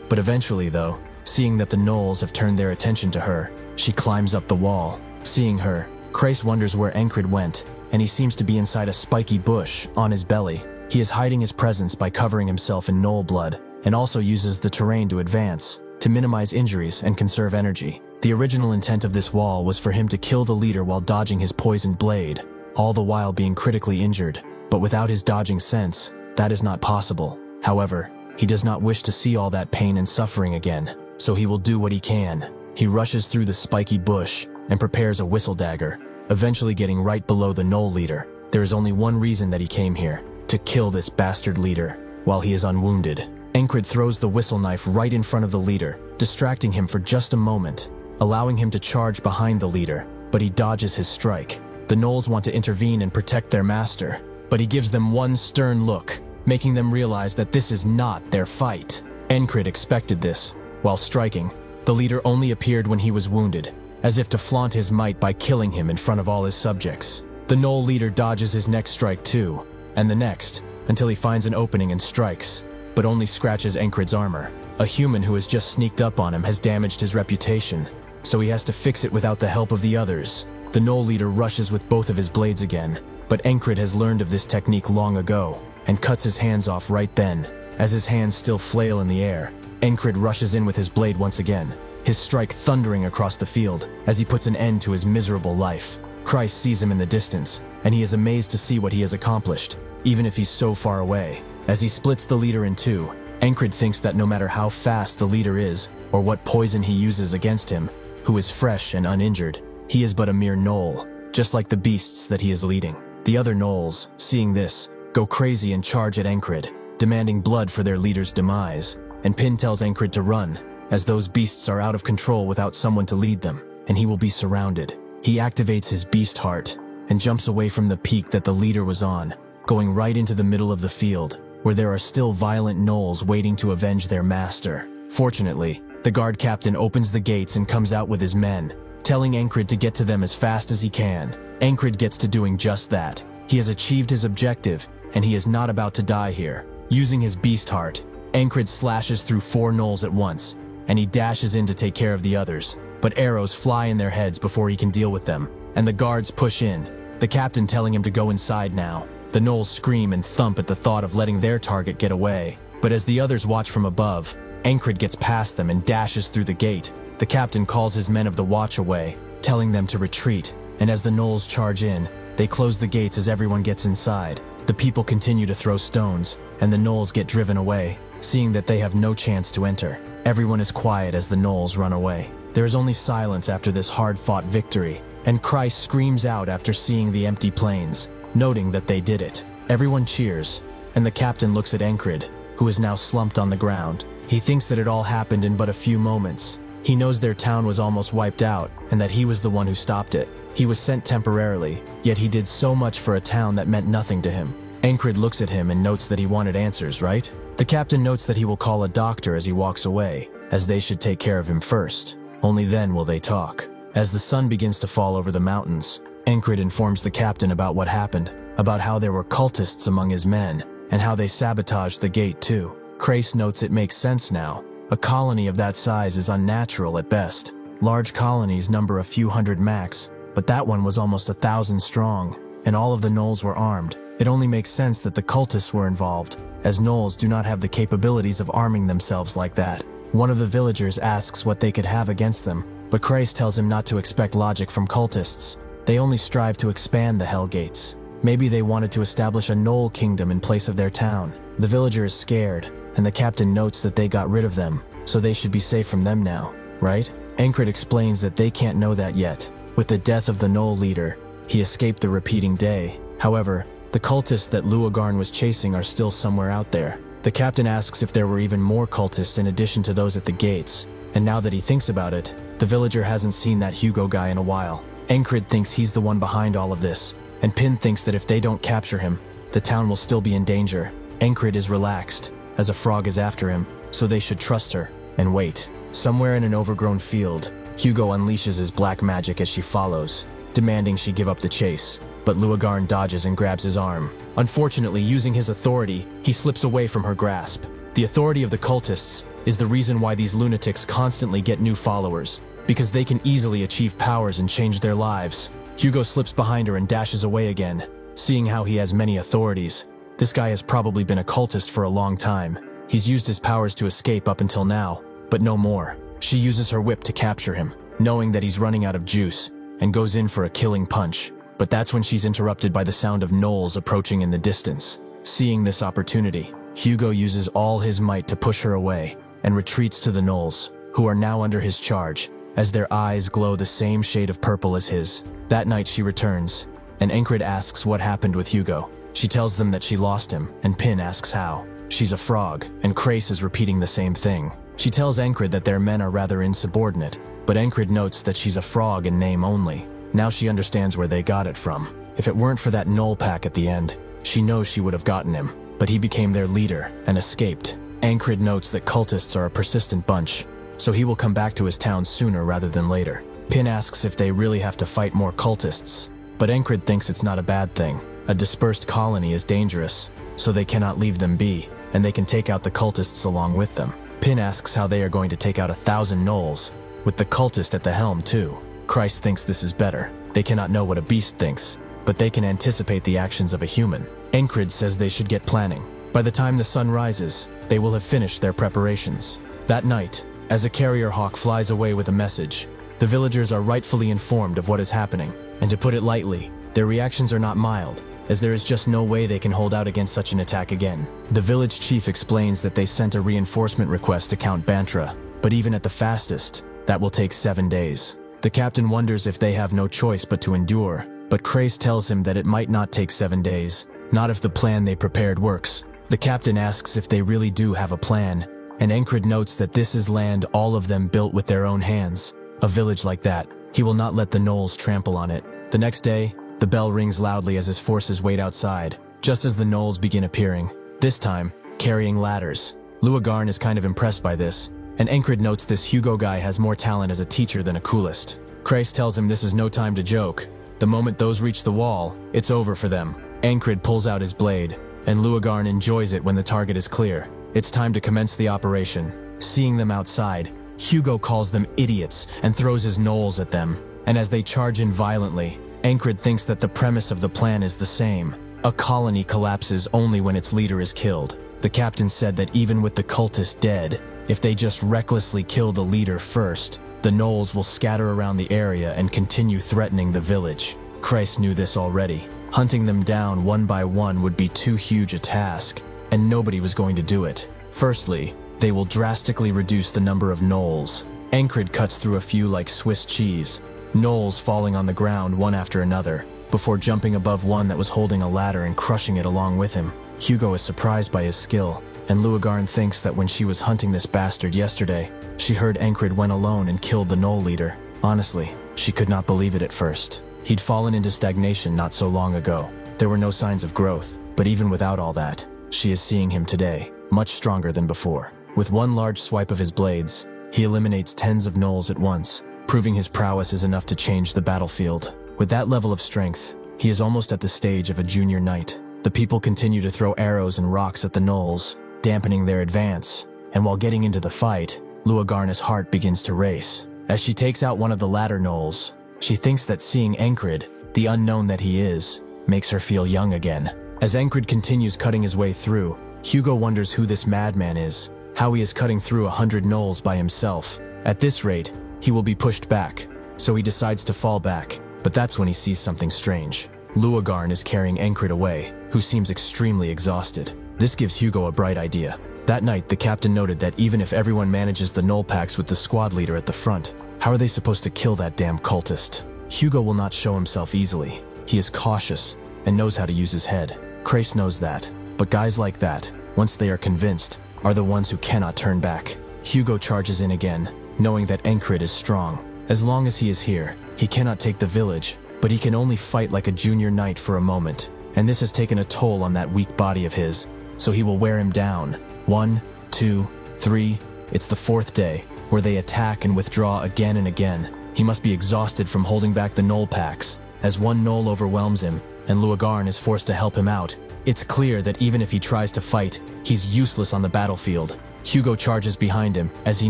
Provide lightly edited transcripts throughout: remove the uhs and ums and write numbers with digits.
But eventually though, seeing that the gnolls have turned their attention to her, she climbs up the wall. Seeing her, Chryse wonders where Enkrid went, and he seems to be inside a spiky bush, on his belly. He is hiding his presence by covering himself in gnoll blood, and also uses the terrain to advance, to minimize injuries and conserve energy. The original intent of this wall was for him to kill the leader while dodging his poisoned blade, all the while being critically injured. But without his dodging sense, that is not possible. However, he does not wish to see all that pain and suffering again, so he will do what he can. He rushes through the spiky bush and prepares a whistle dagger, eventually getting right below the gnoll leader. There is only one reason that he came here: to kill this bastard leader while he is unwounded. Encrid throws the whistle knife right in front of the leader, distracting him for just a moment, allowing him to charge behind the leader, but he dodges his strike. The gnolls want to intervene and protect their master, but he gives them one stern look, making them realize that this is not their fight. Encrid expected this. While striking, the leader only appeared when he was wounded, as if to flaunt his might by killing him in front of all his subjects. The gnoll leader dodges his next strike too, and the next, until he finds an opening and strikes, but only scratches Encrid's armor. A human who has just sneaked up on him has damaged his reputation, so he has to fix it without the help of the others. The gnoll leader rushes with both of his blades again, but Encrid has learned of this technique long ago, and cuts his hands off right then. As his hands still flail in the air, Encrid rushes in with his blade once again, his strike thundering across the field as he puts an end to his miserable life. Chryse sees him in the distance, and he is amazed to see what he has accomplished, even if he's so far away. As he splits the leader in two, Encrid thinks that no matter how fast the leader is, or what poison he uses against him, who is fresh and uninjured, he is but a mere gnoll, just like the beasts that he is leading. The other gnolls, seeing this, go crazy and charge at Encrid, demanding blood for their leader's demise, and Pin tells Encrid to run, as those beasts are out of control without someone to lead them, and he will be surrounded. He activates his beast heart, and jumps away from the peak that the leader was on, going right into the middle of the field, where there are still violent gnolls waiting to avenge their master. Fortunately, the guard captain opens the gates and comes out with his men, telling Encrid to get to them as fast as he can. Encrid gets to doing just that. He has achieved his objective, and he is not about to die here. Using his beast heart, Encrid slashes through 4 gnolls at once, and he dashes in to take care of the others. But arrows fly in their heads before he can deal with them, and the guards push in, the captain telling him to go inside now. The gnolls scream and thump at the thought of letting their target get away, but as the others watch from above, Encrid gets past them and dashes through the gate. The captain calls his men of the watch away, telling them to retreat, and as the gnolls charge in, they close the gates as everyone gets inside. The people continue to throw stones, and the gnolls get driven away, seeing that they have no chance to enter. Everyone is quiet as the gnolls run away. There is only silence after this hard-fought victory, and Chryse screams out after seeing the empty plains, noting that they did it. Everyone cheers, and the captain looks at Encrid, who is now slumped on the ground. He thinks that it all happened in but a few moments. He knows their town was almost wiped out, and that he was the one who stopped it. He was sent temporarily, yet he did so much for a town that meant nothing to him. Encrid looks at him and notes that he wanted answers, right? The captain notes that he will call a doctor as he walks away, as they should take care of him first. Only then will they talk. As the sun begins to fall over the mountains, Encrid informs the captain about what happened, about how there were cultists among his men, and how they sabotaged the gate too. Chryse notes it makes sense now. A colony of that size is unnatural at best. Large colonies number a few hundred max, but that one was almost 1,000 strong, and all of the gnolls were armed. It only makes sense that the cultists were involved, as gnolls do not have the capabilities of arming themselves like that. One of the villagers asks what they could have against them, but Chryse tells him not to expect logic from cultists. They only strive to expand the Hell Gates. Maybe they wanted to establish a gnoll kingdom in place of their town. The villager is scared, and the captain notes that they got rid of them, so they should be safe from them now, right? Encrid explains that they can't know that yet. With the death of the gnoll leader, he escaped the repeating day. However, the cultists that Luagarn was chasing are still somewhere out there. The captain asks if there were even more cultists in addition to those at the gates, and now that he thinks about it, the villager hasn't seen that Hugo guy in a while. Encrid thinks he's the one behind all of this, and Pin thinks that if they don't capture him, the town will still be in danger. Encrid is relaxed, as a frog is after him, so they should trust her, and wait. Somewhere in an overgrown field, Hugo unleashes his black magic as she follows, demanding she give up the chase, but Luagarn dodges and grabs his arm. Unfortunately, using his authority, he slips away from her grasp. The authority of the cultists is the reason why these lunatics constantly get new followers, because they can easily achieve powers and change their lives. Hugo slips behind her and dashes away again. Seeing how he has many authorities, this guy has probably been a cultist for a long time. He's used his powers to escape up until now, but no more. She uses her whip to capture him, knowing that he's running out of juice, and goes in for a killing punch. But that's when she's interrupted by the sound of gnolls approaching in the distance. Seeing this opportunity, Hugo uses all his might to push her away, and retreats to the gnolls, who are now under his charge, as their eyes glow the same shade of purple as his. That night she returns, and Enkrid asks what happened with Hugo. She tells them that she lost him, and Pin asks how. She's a frog, and Krace is repeating the same thing. She tells Enkrid that their men are rather insubordinate, but Enkrid notes that she's a frog in name only. Now she understands where they got it from. If it weren't for that gnoll pack at the end, she knows she would have gotten him, but he became their leader and escaped. Enkrid notes that cultists are a persistent bunch, so he will come back to his town sooner rather than later. Pin asks if they really have to fight more cultists, but Enkrid thinks it's not a bad thing. A dispersed colony is dangerous, so they cannot leave them be, and they can take out the cultists along with them. Pin asks how they are going to take out 1,000 gnolls, with the cultist at the helm too. Christ thinks this is better. They cannot know what a beast thinks, but they can anticipate the actions of a human. Enkrid says they should get planning. By the time the sun rises, they will have finished their preparations. That night, as a carrier hawk flies away with a message, the villagers are rightfully informed of what is happening. And to put it lightly, their reactions are not mild, as there is just no way they can hold out against such an attack again. The village chief explains that they sent a reinforcement request to Count Bantra, but even at the fastest, that will take 7 days. The captain wonders if they have no choice but to endure, but Krace tells him that it might not take 7 days, not if the plan they prepared works. The captain asks if they really do have a plan, and Enkrid notes that this is land all of them built with their own hands. A village like that, he will not let the gnolls trample on it. The next day, the bell rings loudly as his forces wait outside, just as the gnolls begin appearing, this time, carrying ladders. Luagarn is kind of impressed by this, and Enkrid notes this Hugo guy has more talent as a teacher than a coolist. Krace tells him this is no time to joke. The moment those reach the wall, it's over for them. Enkrid pulls out his blade, and Luagarn enjoys it when the target is clear. It's time to commence the operation. Seeing them outside, Hugo calls them idiots and throws his gnolls at them. And as they charge in violently, Enkrid thinks that the premise of the plan is the same. A colony collapses only when its leader is killed. The captain said that even with the cultists dead, if they just recklessly kill the leader first, the gnolls will scatter around the area and continue threatening the village. Christ knew this already. Hunting them down one by one would be too huge a task, and nobody was going to do it. Firstly, they will drastically reduce the number of gnolls. Enkrid cuts through a few like Swiss cheese, gnolls falling on the ground one after another, before jumping above one that was holding a ladder and crushing it along with him. Hugo is surprised by his skill, and Luagarn thinks that when she was hunting this bastard yesterday, she heard Enkrid went alone and killed the gnoll leader. Honestly, she could not believe it at first. He'd fallen into stagnation not so long ago. There were no signs of growth, but even without all that, she is seeing him today, much stronger than before. With one large swipe of his blades, he eliminates tens of gnolls at once, proving his prowess is enough to change the battlefield. With that level of strength, he is almost at the stage of a junior knight. The people continue to throw arrows and rocks at the gnolls, dampening their advance, and while getting into the fight, Luagarn's heart begins to race. As she takes out one of the latter gnolls, she thinks that seeing Enkrid, the unknown that he is, makes her feel young again. As Enkrid continues cutting his way through, Hugo wonders who this madman is, how he is cutting through 100 gnolls by himself. At this rate, he will be pushed back, so he decides to fall back, but that's when he sees something strange. Luagarn is carrying Enkrid away, who seems extremely exhausted. This gives Hugo a bright idea. That night, the captain noted that even if everyone manages the gnoll packs with the squad leader at the front, how are they supposed to kill that damn cultist? Hugo will not show himself easily. He is cautious and knows how to use his head. Krace knows that, but guys like that, once they are convinced, are the ones who cannot turn back. Hugo charges in again, knowing that Enkrid is strong. As long as he is here, he cannot take the village, but he can only fight like a junior knight for a moment, and this has taken a toll on that weak body of his, so he will wear him down. 1, 2, 3, it's the 4th day, where they attack and withdraw again and again. He must be exhausted from holding back the gnoll packs, as one gnoll overwhelms him, and Luagarn is forced to help him out. It's clear that even if he tries to fight, He's useless on the battlefield. Hugo charges behind him, as he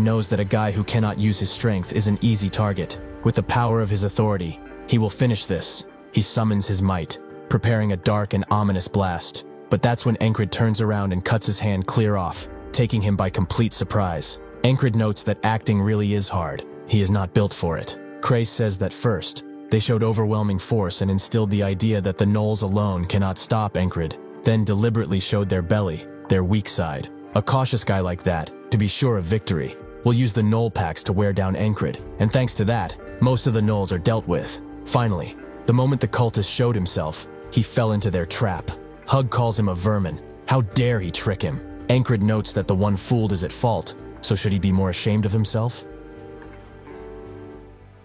knows that a guy who cannot use his strength is an easy target. With the power of his authority, he will finish this. He summons his might, preparing a dark and ominous blast. But that's when Enkrid turns around and cuts his hand clear off, taking him by complete surprise. Enkrid notes that acting really is hard. He is not built for it. Crace says that first, they showed overwhelming force and instilled the idea that the gnolls alone cannot stop Enkrid, then deliberately showed their belly, their weak side. A cautious guy like that, to be sure of victory, will use the gnoll packs to wear down Enkrid, and thanks to that, most of the gnolls are dealt with. Finally, the moment the cultist showed himself, he fell into their trap. Hug calls him a vermin. How dare he trick him? Enkrid notes that the one fooled is at fault, so should he be more ashamed of himself?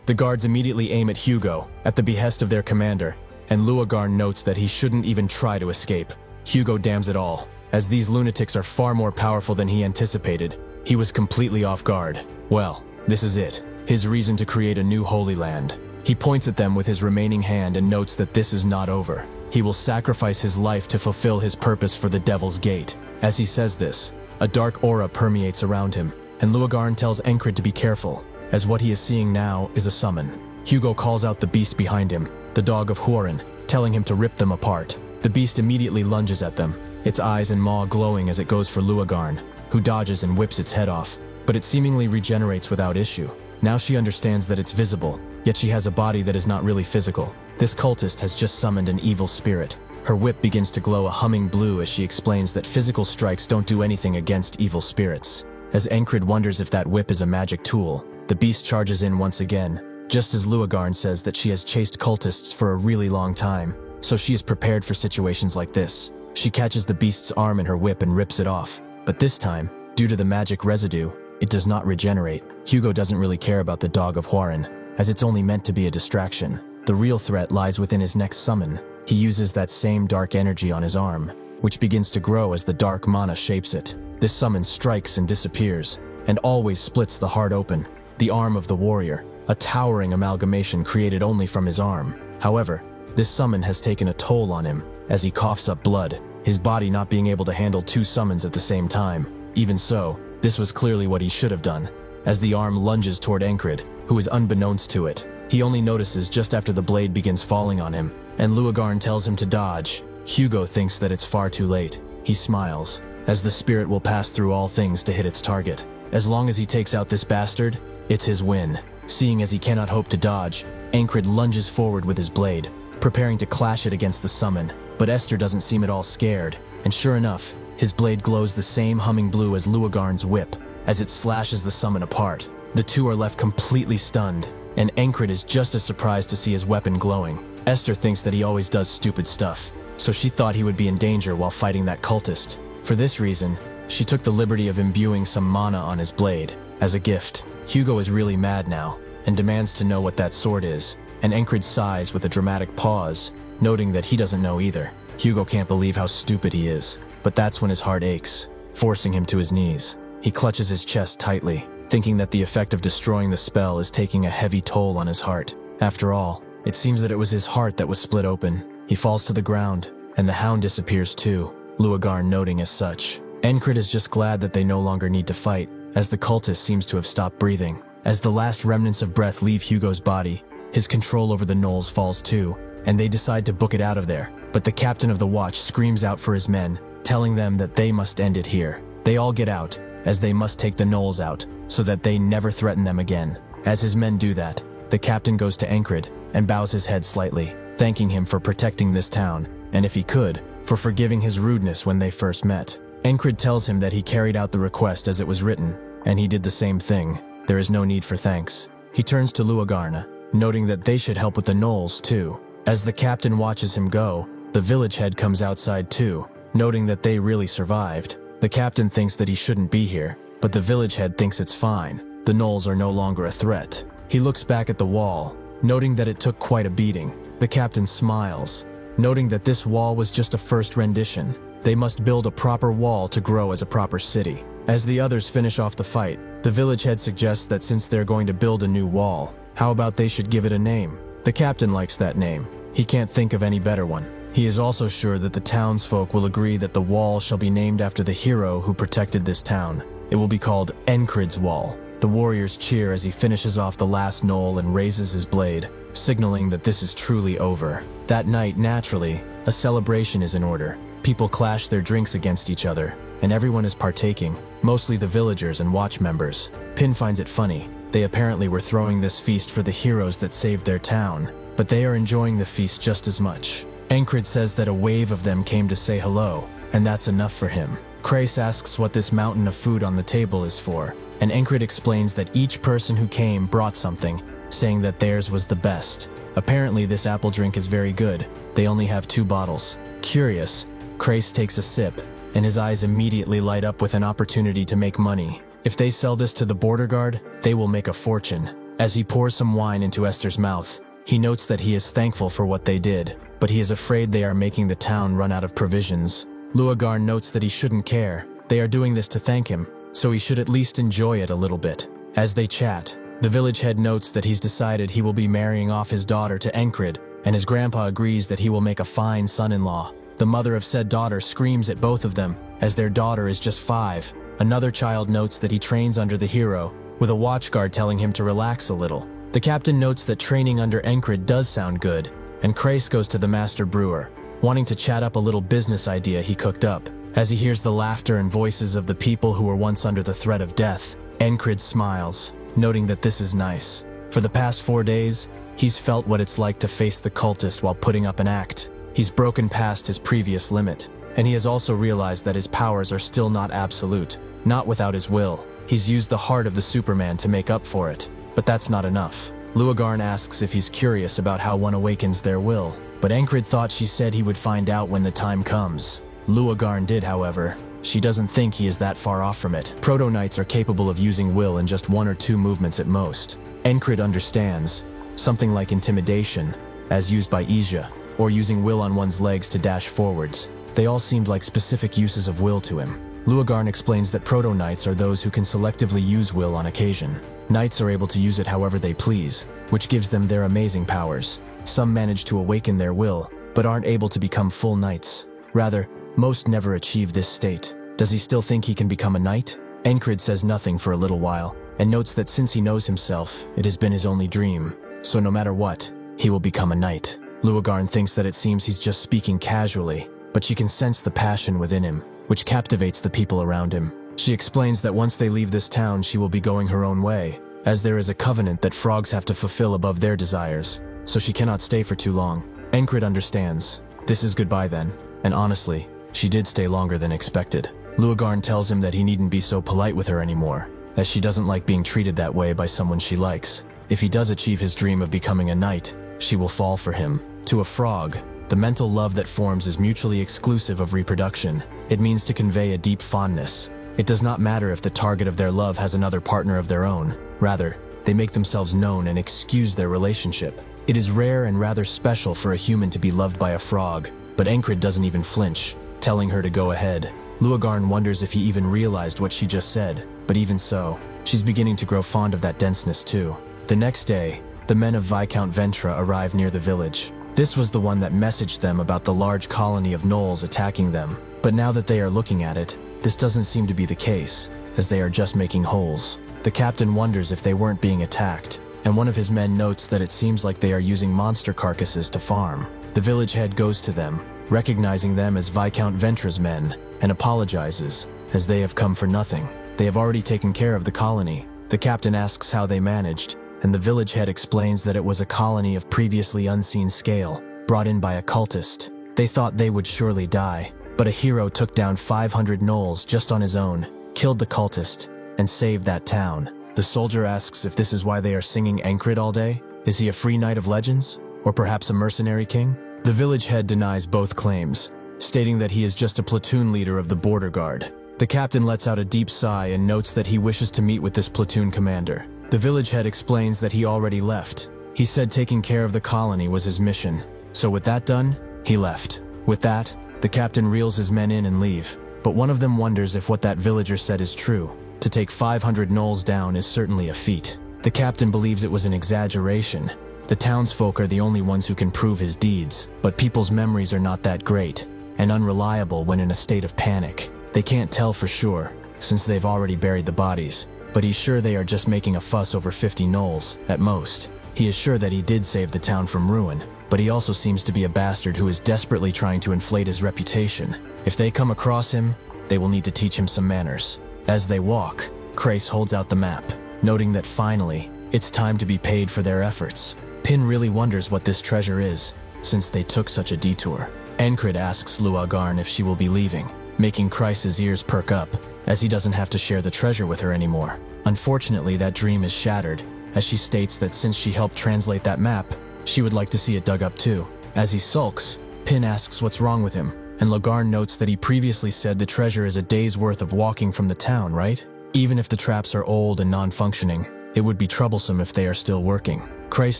The guards immediately aim at Hugo, at the behest of their commander, and Luagarn notes that he shouldn't even try to escape. Hugo damns it all. As these lunatics are far more powerful than he anticipated, he was completely off guard. Well, this is it. His reason to create a new Holy Land. He points at them with his remaining hand and notes that this is not over. He will sacrifice his life to fulfill his purpose for the Devil's Gate. As he says this, a dark aura permeates around him, and Luagarn tells Enkrid to be careful, as what he is seeing now is a summon. Hugo calls out the beast behind him, the dog of Huorin, telling him to rip them apart. The beast immediately lunges at them, its eyes and maw glowing as it goes for Luagarn, who dodges and whips its head off, but it seemingly regenerates without issue. Now she understands that it's visible, yet she has a body that is not really physical. This cultist has just summoned an evil spirit. Her whip begins to glow a humming blue as she explains that physical strikes don't do anything against evil spirits. As Enkrid wonders if that whip is a magic tool, the beast charges in once again, just as Luagarn says that she has chased cultists for a really long time, so she is prepared for situations like this. She catches the beast's arm in her whip and rips it off, but this time, due to the magic residue, it does not regenerate. Hugo doesn't really care about the dog of Huorin, as it's only meant to be a distraction. The real threat lies within his next summon. He uses that same dark energy on his arm, which begins to grow as the dark mana shapes it. This summon strikes and disappears, and always splits the heart open. The arm of the warrior, a towering amalgamation created only from his arm. However, this summon has taken a toll on him, as he coughs up blood, his body not being able to handle two summons at the same time. Even so, this was clearly what he should have done. As the arm lunges toward Enkrid, who is unbeknownst to it, he only notices just after the blade begins falling on him, and Luagarn tells him to dodge. Hugo thinks that it's far too late. He smiles, as the spirit will pass through all things to hit its target. As long as he takes out this bastard, it's his win. Seeing as he cannot hope to dodge, Enkrid lunges forward with his blade, preparing to clash it against the summon, but Esther doesn't seem at all scared, and sure enough, his blade glows the same humming blue as Luagarn's whip, as it slashes the summon apart. The two are left completely stunned, and Enkrid is just as surprised to see his weapon glowing. Esther thinks that he always does stupid stuff, so she thought he would be in danger while fighting that cultist. For this reason, she took the liberty of imbuing some mana on his blade, as a gift. Hugo is really mad now, and demands to know what that sword is, and Enkrid sighs with a dramatic pause, noting that he doesn't know either. Hugo can't believe how stupid he is, but that's when his heart aches, forcing him to his knees. He clutches his chest tightly, thinking that the effect of destroying the spell is taking a heavy toll on his heart. After all, it seems that it was his heart that was split open. He falls to the ground, and the hound disappears too, Luagarn noting as such. Enkrid is just glad that they no longer need to fight, as the cultist seems to have stopped breathing. As the last remnants of breath leave Hugo's body, his control over the gnolls falls too, and they decide to book it out of there. But the captain of the watch screams out for his men, telling them that they must end it here. They all get out, as they must take the gnolls out, so that they never threaten them again. As his men do that, the captain goes to Enkrid and bows his head slightly, thanking him for protecting this town, and if he could, for forgiving his rudeness when they first met. Enkrid tells him that he carried out the request as it was written, and he did the same thing. There is no need for thanks. He turns to Luagarn, noting that they should help with the gnolls too. As the captain watches him go, the village head comes outside too, noting that they really survived. The captain thinks that he shouldn't be here, but the village head thinks it's fine. The gnolls are no longer a threat. He looks back at the wall, noting that it took quite a beating. The captain smiles, noting that this wall was just a first rendition. They must build a proper wall to grow as a proper city. As the others finish off the fight, the village head suggests that since they're going to build a new wall, how about they should give it a name? The captain likes that name. He can't think of any better one. He is also sure that the townsfolk will agree that the wall shall be named after the hero who protected this town. It will be called Enkrid's Wall. The warriors cheer as he finishes off the last knoll and raises his blade, signaling that this is truly over. That night, naturally, a celebration is in order. People clash their drinks against each other, and everyone is partaking, mostly the villagers and watch members. Pin finds it funny. They apparently were throwing this feast for the heroes that saved their town, but they are enjoying the feast just as much. Encrid says that a wave of them came to say hello, and that's enough for him. Crace asks what this mountain of food on the table is for, and Encrid explains that each person who came brought something, saying that theirs was the best. Apparently this apple drink is very good. They only have 2 bottles. Curious, Crace takes a sip, and his eyes immediately light up with an opportunity to make money. If they sell this to the border guard, they will make a fortune. As he pours some wine into Esther's mouth, he notes that he is thankful for what they did, but he is afraid they are making the town run out of provisions. Luagarn notes that he shouldn't care. They are doing this to thank him, so he should at least enjoy it a little bit. As they chat, the village head notes that he's decided he will be marrying off his daughter to Encrid, and his grandpa agrees that he will make a fine son-in-law. The mother of said daughter screams at both of them, as their daughter is just 5. Another child notes that he trains under the hero, with a watchguard telling him to relax a little. The captain notes that training under Encrid does sound good, and Crace goes to the master brewer, wanting to chat up a little business idea he cooked up. As he hears the laughter and voices of the people who were once under the threat of death, Encrid smiles, noting that this is nice. For the past 4 days, he's felt what it's like to face the cultist while putting up an act. He's broken past his previous limit, and he has also realized that his powers are still not absolute, not without his will. He's used the heart of the Superman to make up for it, but that's not enough. Luagarn asks if he's curious about how one awakens their will, but Encrid thought she said he would find out when the time comes. Luagarn did, however. She doesn't think he is that far off from it. Proto-Knights are capable of using will in just 1 or 2 movements at most. Encrid understands, something like intimidation, as used by Ija, or using will on one's legs to dash forwards. They all seemed like specific uses of will to him. Luagarn explains that Proto-Knights are those who can selectively use will on occasion. Knights are able to use it however they please, which gives them their amazing powers. Some manage to awaken their will, but aren't able to become full knights. Rather, most never achieve this state. Does he still think he can become a knight? Encrid says nothing for a little while, and notes that since he knows himself, it has been his only dream. So no matter what, he will become a knight. Luagarn thinks that it seems he's just speaking casually, but she can sense the passion within him, which captivates the people around him. She explains that once they leave this town, she will be going her own way, as there is a covenant that frogs have to fulfill above their desires, so she cannot stay for too long. Encrid understands. This is goodbye then, and honestly, she did stay longer than expected. Luagarn tells him that he needn't be so polite with her anymore, as she doesn't like being treated that way by someone she likes. If he does achieve his dream of becoming a knight, she will fall for him. To a frog, the mental love that forms is mutually exclusive of reproduction. It means to convey a deep fondness. It does not matter if the target of their love has another partner of their own. Rather, they make themselves known and excuse their relationship. It is rare and rather special for a human to be loved by a frog, but Encrid doesn't even flinch, telling her to go ahead. Luagarn wonders if he even realized what she just said, but even so, she's beginning to grow fond of that denseness too. The next day, the men of Viscount Ventra arrive near the village. This was the one that messaged them about the large colony of gnolls attacking them. But now that they are looking at it, this doesn't seem to be the case, as they are just making holes. The captain wonders if they weren't being attacked, and one of his men notes that it seems like they are using monster carcasses to farm. The village head goes to them, recognizing them as Viscount Ventra's men, and apologizes, as they have come for nothing. They have already taken care of the colony. The captain asks how they managed, and the village head explains that it was a colony of previously unseen scale, brought in by a cultist. They thought they would surely die, but a hero took down 500 gnolls just on his own, killed the cultist, and saved that town. The soldier asks if this is why they are singing Encrid all day. Is he a free knight of legends? Or perhaps a mercenary king? The village head denies both claims, stating that he is just a platoon leader of the border guard. The captain lets out a deep sigh and notes that he wishes to meet with this platoon commander. The village head explains that he already left. He said taking care of the colony was his mission. So with that done, he left. With that, the captain reels his men in and leave. But one of them wonders if what that villager said is true. To take 500 gnolls down is certainly a feat. The captain believes it was an exaggeration, that The townsfolk are the only ones who can prove his deeds, but people's memories are not that great, and unreliable when in a state of panic. They can't tell for sure, since they've already buried the bodies, but he's sure they are just making a fuss over 50 gnolls, at most. He is sure that he did save the town from ruin, but he also seems to be a bastard who is desperately trying to inflate his reputation. If they come across him, they will need to teach him some manners. As they walk, Krace holds out the map, noting that finally, it's time to be paid for their efforts. Pin really wonders what this treasure is, since they took such a detour. Enkrid asks Luagarn if she will be leaving, making Krace's ears perk up, as he doesn't have to share the treasure with her anymore. Unfortunately, that dream is shattered, as she states that since she helped translate that map, she would like to see it dug up too. As he sulks, Pin asks what's wrong with him, and Luagarn notes that he previously said the treasure is a day's worth of walking from the town, right? Even if the traps are old and non-functioning, it would be troublesome if they are still working. Krace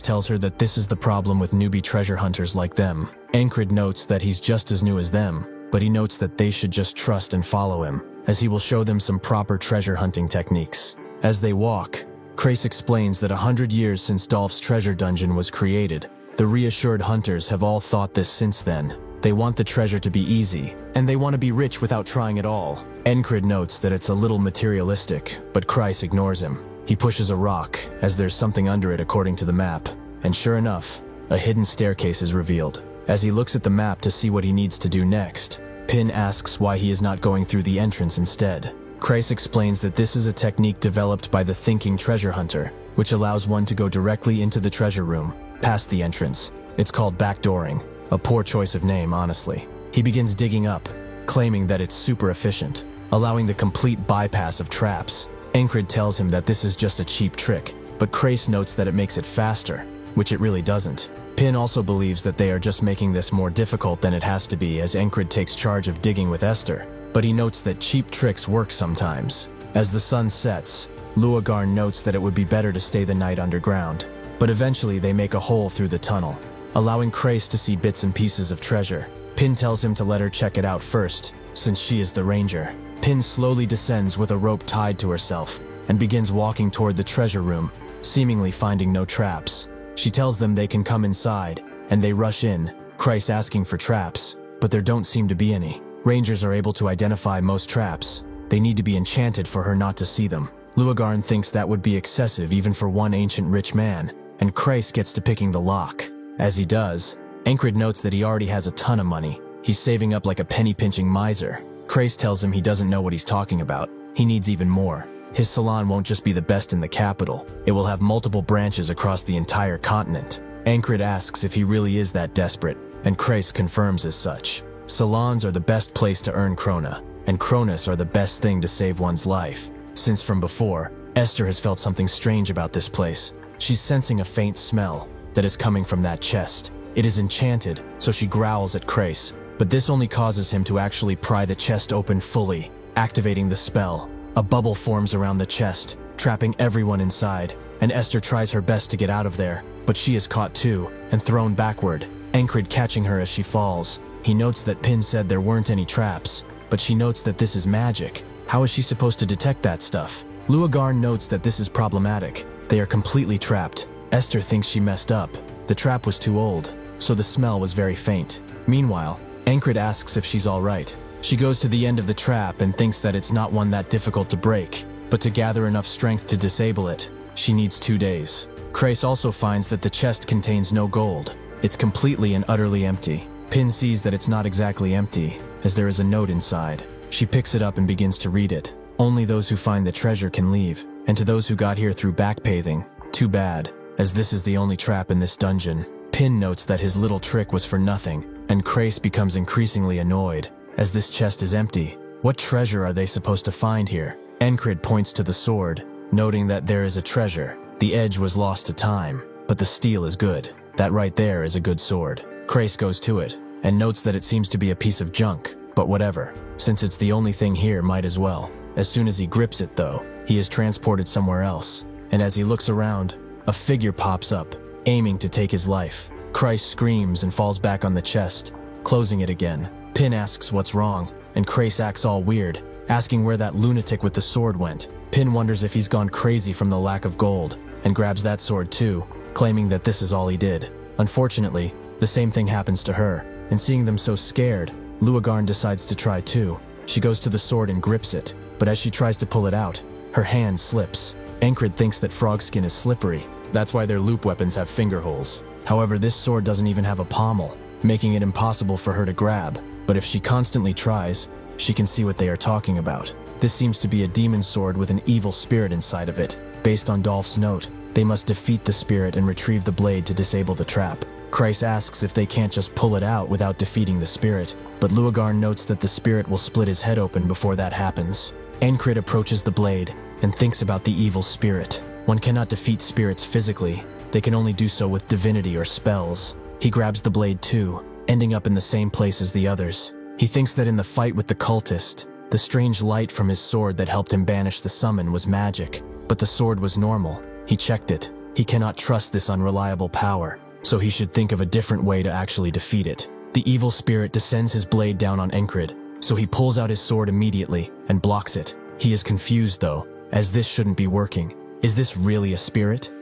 tells her that this is the problem with newbie treasure hunters like them. Enkrid notes that he's just as new as them, but he notes that they should just trust and follow him, as he will show them some proper treasure hunting techniques. As they walk, Krace explains that 100 years since Dolph's treasure dungeon was created, the reassured hunters have all thought this since then. They want the treasure to be easy, and they want to be rich without trying at all. Encrid notes that it's a little materialistic, but Krace ignores him. He pushes a rock, as there's something under it according to the map, and sure enough, a hidden staircase is revealed. As he looks at the map to see what he needs to do next, Pin asks why he is not going through the entrance instead. Krace explains that this is a technique developed by the thinking treasure hunter, which allows one to go directly into the treasure room, past the entrance. It's called backdooring, a poor choice of name, honestly. He begins digging up, claiming that it's super efficient, allowing the complete bypass of traps. Encrid tells him that this is just a cheap trick, but Krace notes that it makes it faster, which it really doesn't. Pin also believes that they are just making this more difficult than it has to be, as Encrid takes charge of digging with Esther, but he notes that cheap tricks work sometimes. As the sun sets, Luagarn notes that it would be better to stay the night underground, but eventually they make a hole through the tunnel, allowing Krace to see bits and pieces of treasure. Pin tells him to let her check it out first, since she is the ranger. Pin slowly descends with a rope tied to herself, and begins walking toward the treasure room, seemingly finding no traps. She tells them they can come inside, and they rush in, Krace asking for traps, but there don't seem to be any. Rangers are able to identify most traps. They need to be enchanted for her not to see them. Luagarn thinks that would be excessive even for one ancient rich man, and Krace gets to picking the lock. As he does, Encrid notes that he already has a ton of money. He's saving up like a penny-pinching miser. Krace tells him he doesn't know what he's talking about. He needs even more. His salon won't just be the best in the capital. It will have multiple branches across the entire continent. Encrid asks if he really is that desperate, and Krace confirms as such. Salons are the best place to earn krona, and kronas are the best thing to save one's life. Since from before, Esther has felt something strange about this place. She's sensing a faint smell that is coming from that chest. It is enchanted, so she growls at Krace, but this only causes him to actually pry the chest open fully, activating the spell. A bubble forms around the chest, trapping everyone inside, and Esther tries her best to get out of there, but she is caught too, and thrown backward, Encrid catching her as she falls. He notes that Pin said there weren't any traps, but she notes that this is magic. How is she supposed to detect that stuff? Luagarn notes that this is problematic. They are completely trapped. Esther thinks she messed up. The trap was too old, so the smell was very faint. Meanwhile, Encrid asks if she's alright. She goes to the end of the trap and thinks that it's not one that difficult to break, but to gather enough strength to disable it, she needs 2 days. Krace also finds that the chest contains no gold. It's completely and utterly empty. Pin sees that it's not exactly empty, as there is a note inside. She picks it up and begins to read it. Only those who find the treasure can leave, and to those who got here through backpaving, too bad, as this is the only trap in this dungeon. Pin notes that his little trick was for nothing, and Krace becomes increasingly annoyed, as this chest is empty. What treasure are they supposed to find here? Encrid points to the sword, noting that there is a treasure. The edge was lost to time, but the steel is good. That right there is a good sword. Krace goes to it, and notes that it seems to be a piece of junk, but whatever. Since it's the only thing here, might as well. As soon as he grips it though, he is transported somewhere else, and as he looks around, a figure pops up, aiming to take his life. Krace screams and falls back on the chest, closing it again. Pin asks what's wrong, and Krace acts all weird, asking where that lunatic with the sword went. Pin wonders if he's gone crazy from the lack of gold, and grabs that sword too, claiming that this is all he did. Unfortunately, the same thing happens to her, and seeing them so scared, Luagarn decides to try too. She goes to the sword and grips it, but as she tries to pull it out, her hand slips. Encrid thinks that frog skin is slippery. That's why their loop weapons have finger holes. However, this sword doesn't even have a pommel, making it impossible for her to grab. But if she constantly tries, she can see what they are talking about. This seems to be a demon sword with an evil spirit inside of it. Based on Dolph's note, they must defeat the spirit and retrieve the blade to disable the trap. Kreis asks if they can't just pull it out without defeating the spirit, but Luagarn notes that the spirit will split his head open before that happens. Encrid approaches the blade and thinks about the evil spirit. One cannot defeat spirits physically, they can only do so with divinity or spells. He grabs the blade too, ending up in the same place as the others. He thinks that in the fight with the cultist, the strange light from his sword that helped him banish the summon was magic, but the sword was normal. He checked it. He cannot trust this unreliable power, so he should think of a different way to actually defeat it. The evil spirit descends his blade down on Encrid, so he pulls out his sword immediately and blocks it. He is confused though, as this shouldn't be working. Is this really a spirit?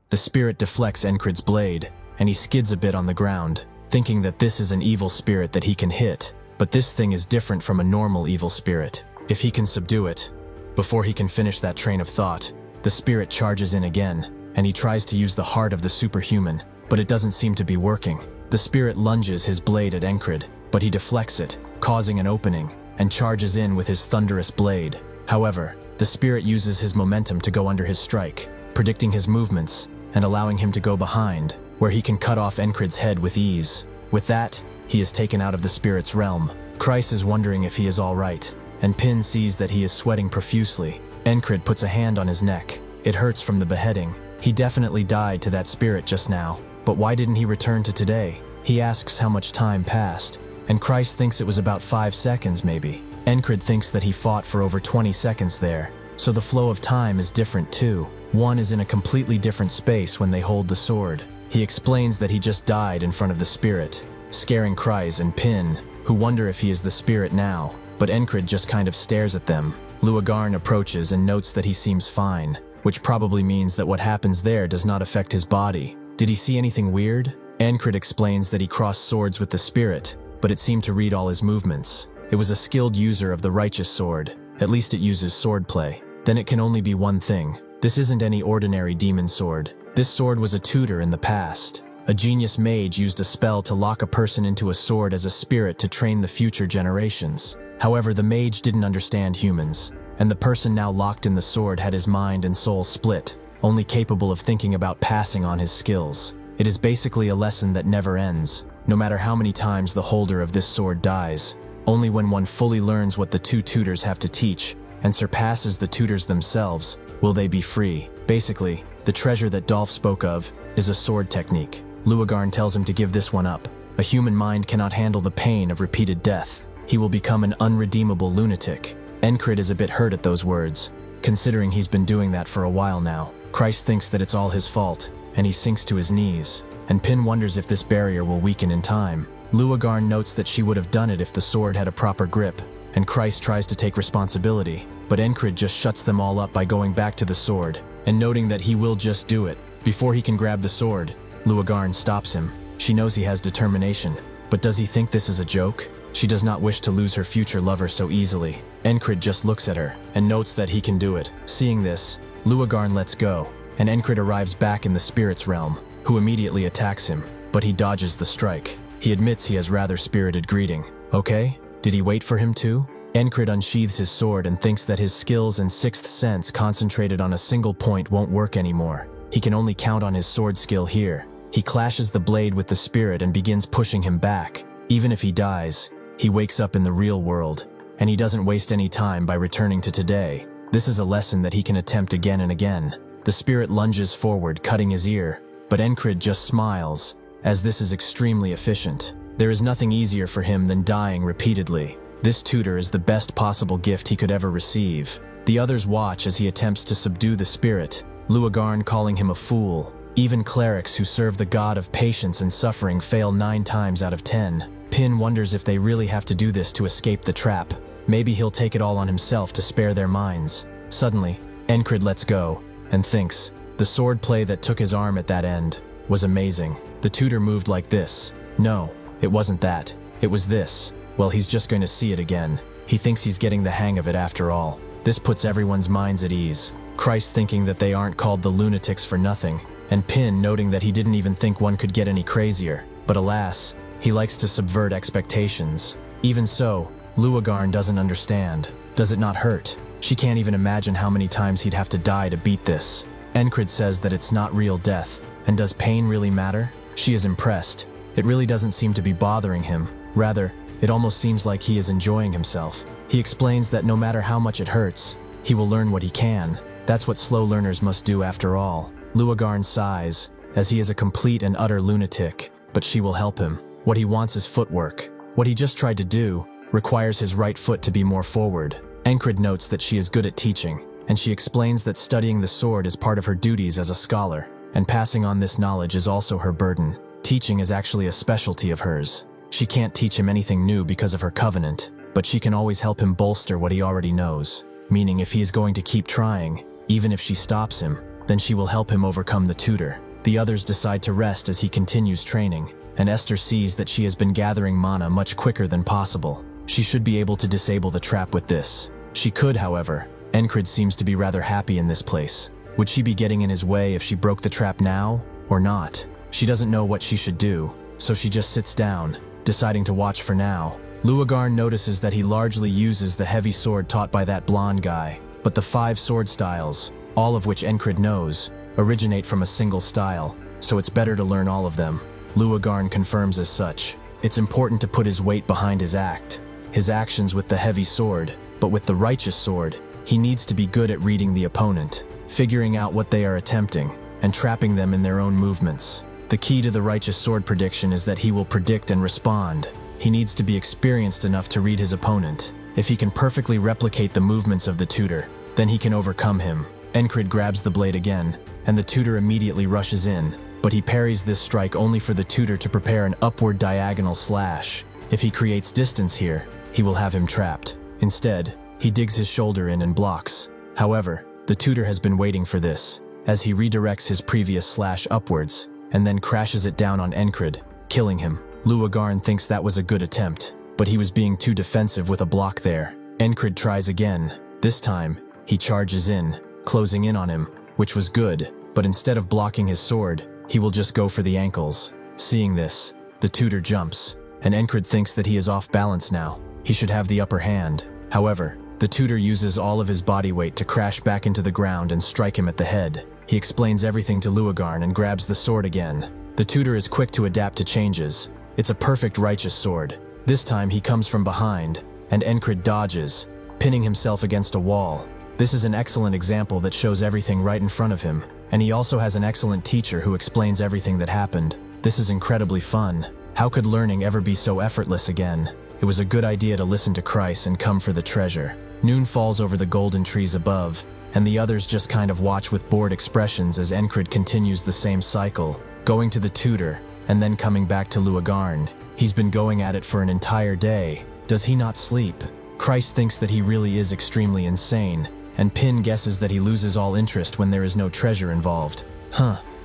The spirit deflects Encrid's blade, and he skids a bit on the ground, thinking that this is an evil spirit that he can hit. But this thing is different from a normal evil spirit. If he can subdue it. Before he can finish that train of thought, the spirit charges in again, and he tries to use the heart of the superhuman, but it doesn't seem to be working. The spirit lunges his blade at Encrid, but he deflects it, causing an opening, and charges in with his thunderous blade. However, the spirit uses his momentum to go under his strike, predicting his movements, and allowing him to go behind, where he can cut off Encrid's head with ease. With that, he is taken out of the spirit's realm. Kreis is wondering if he is alright, and Pin sees that he is sweating profusely. Encrid puts a hand on his neck. It hurts from the beheading. He definitely died to that spirit just now, but why didn't he return to today? He asks how much time passed, and Kreis thinks it was about 5 seconds maybe. Encrid thinks that he fought for over 20 seconds there, so the flow of time is different too. One is in a completely different space when they hold the sword. He explains that he just died in front of the spirit, scaring Kreis and Pin, who wonder if he is the spirit now, but Encrid just kind of stares at them. Luagarn approaches and notes that he seems fine, which probably means that what happens there does not affect his body. Did he see anything weird? Encrid explains that he crossed swords with the spirit, but it seemed to read all his movements. It was a skilled user of the righteous sword. At least it uses swordplay. Then it can only be one thing. This isn't any ordinary demon sword. This sword was a tutor in the past. A genius mage used a spell to lock a person into a sword as a spirit to train the future generations. However, the mage didn't understand humans, and the person now locked in the sword had his mind and soul split, only capable of thinking about passing on his skills. It is basically a lesson that never ends, no matter how many times the holder of this sword dies. Only when one fully learns what the two tutors have to teach, and surpasses the tutors themselves, will they be free. Basically, the treasure that Dolph spoke of is a sword technique. Luagarn tells him to give this one up. A human mind cannot handle the pain of repeated death. He will become an unredeemable lunatic. Encrid is a bit hurt at those words, considering he's been doing that for a while now. Kreis thinks that it's all his fault, and he sinks to his knees, and Pin wonders if this barrier will weaken in time. Luagarn notes that she would have done it if the sword had a proper grip, and Kreis tries to take responsibility, but Encrid just shuts them all up by going back to the sword, and noting that he will just do it. Before he can grab the sword, Luagarn stops him. She knows he has determination, but does he think this is a joke? She does not wish to lose her future lover so easily. Encrid just looks at her, and notes that he can do it. Seeing this, Luagarn lets go, and Encrid arrives back in the spirit's realm, who immediately attacks him, but he dodges the strike. He admits he has rather spirited greeting. Okay? Did he wait for him too? Encrid unsheathes his sword and thinks that his skills and sixth sense concentrated on a single point won't work anymore. He can only count on his sword skill here. He clashes the blade with the spirit and begins pushing him back. Even if he dies, he wakes up in the real world, and he doesn't waste any time by returning to today. This is a lesson that he can attempt again and again. The spirit lunges forward, cutting his ear, but Encrid just smiles, as this is extremely efficient. There is nothing easier for him than dying repeatedly. This tutor is the best possible gift he could ever receive. The others watch as he attempts to subdue the spirit, Luagarn calling him a fool. Even clerics who serve the god of patience and suffering fail 9 times out of 10. Pin wonders if they really have to do this to escape the trap. Maybe he'll take it all on himself to spare their minds. Suddenly, Encrid lets go, and thinks, The sword play that took his arm at that end was amazing. The tutor moved like this. No, it wasn't that. It was this. Well, he's just going to see it again. He thinks he's getting the hang of it after all. This puts everyone's minds at ease. Christ thinking that they aren't called the lunatics for nothing, and Pin noting that he didn't even think one could get any crazier. But alas, he likes to subvert expectations. Even so, Luagarn doesn't understand. Does it not hurt? She can't even imagine how many times he'd have to die to beat this. Encrid says that it's not real death, and does pain really matter? She is impressed. It really doesn't seem to be bothering him. Rather, it almost seems like he is enjoying himself. He explains that no matter how much it hurts, he will learn what he can. That's what slow learners must do after all. Luagarn sighs, as he is a complete and utter lunatic, but she will help him. What he wants is footwork. What he just tried to do requires his right foot to be more forward. Encrid notes that she is good at teaching, and she explains that studying the sword is part of her duties as a scholar, and passing on this knowledge is also her burden. Teaching is actually a specialty of hers. She can't teach him anything new because of her covenant, but she can always help him bolster what he already knows. Meaning if he is going to keep trying, even if she stops him, then she will help him overcome the tutor. The others decide to rest as he continues training, and Esther sees that she has been gathering mana much quicker than possible. She should be able to disable the trap with this. She could, however. Encrid seems to be rather happy in this place. Would she be getting in his way if she broke the trap now, or not? She doesn't know what she should do, so she just sits down, deciding to watch for now. Luagarn notices that he largely uses the heavy sword taught by that blonde guy, but the 5 sword styles, all of which Encrid knows, originate from a single style, so it's better to learn all of them. Luagarn confirms as such. It's important to put his weight behind his actions with the heavy sword, but with the righteous sword, he needs to be good at reading the opponent, figuring out what they are attempting, and trapping them in their own movements. The key to the righteous sword prediction is that he will predict and respond. He needs to be experienced enough to read his opponent. If he can perfectly replicate the movements of the tutor, then he can overcome him. Encrid grabs the blade again, and the tutor immediately rushes in, but he parries this strike only for the tutor to prepare an upward diagonal slash. If he creates distance here, he will have him trapped. Instead, he digs his shoulder in and blocks. However, the tutor has been waiting for this, as he redirects his previous slash upwards, and then crashes it down on Encrid, killing him. Luagarn thinks that was a good attempt, but he was being too defensive with a block there. Encrid tries again. This time, he charges in, closing in on him, which was good, but instead of blocking his sword, he will just go for the ankles. Seeing this, the tutor jumps, and Encrid thinks that he is off balance now. He should have the upper hand. However, the tutor uses all of his body weight to crash back into the ground and strike him at the head. He explains everything to Luagarn and grabs the sword again. The tutor is quick to adapt to changes. It's a perfect righteous sword. This time he comes from behind, and Encrid dodges, pinning himself against a wall. This is an excellent example that shows everything right in front of him, and he also has an excellent teacher who explains everything that happened. This is incredibly fun. How could learning ever be so effortless again? It was a good idea to listen to Christ and come for the treasure. Noon falls over the golden trees above, and the others just kind of watch with bored expressions as Encrid continues the same cycle, going to the tutor, and then coming back to Luagarn. He's been going at it for an entire day. Does he not sleep? Christ thinks that he really is extremely insane, and Pin guesses that he loses all interest when there is no treasure involved.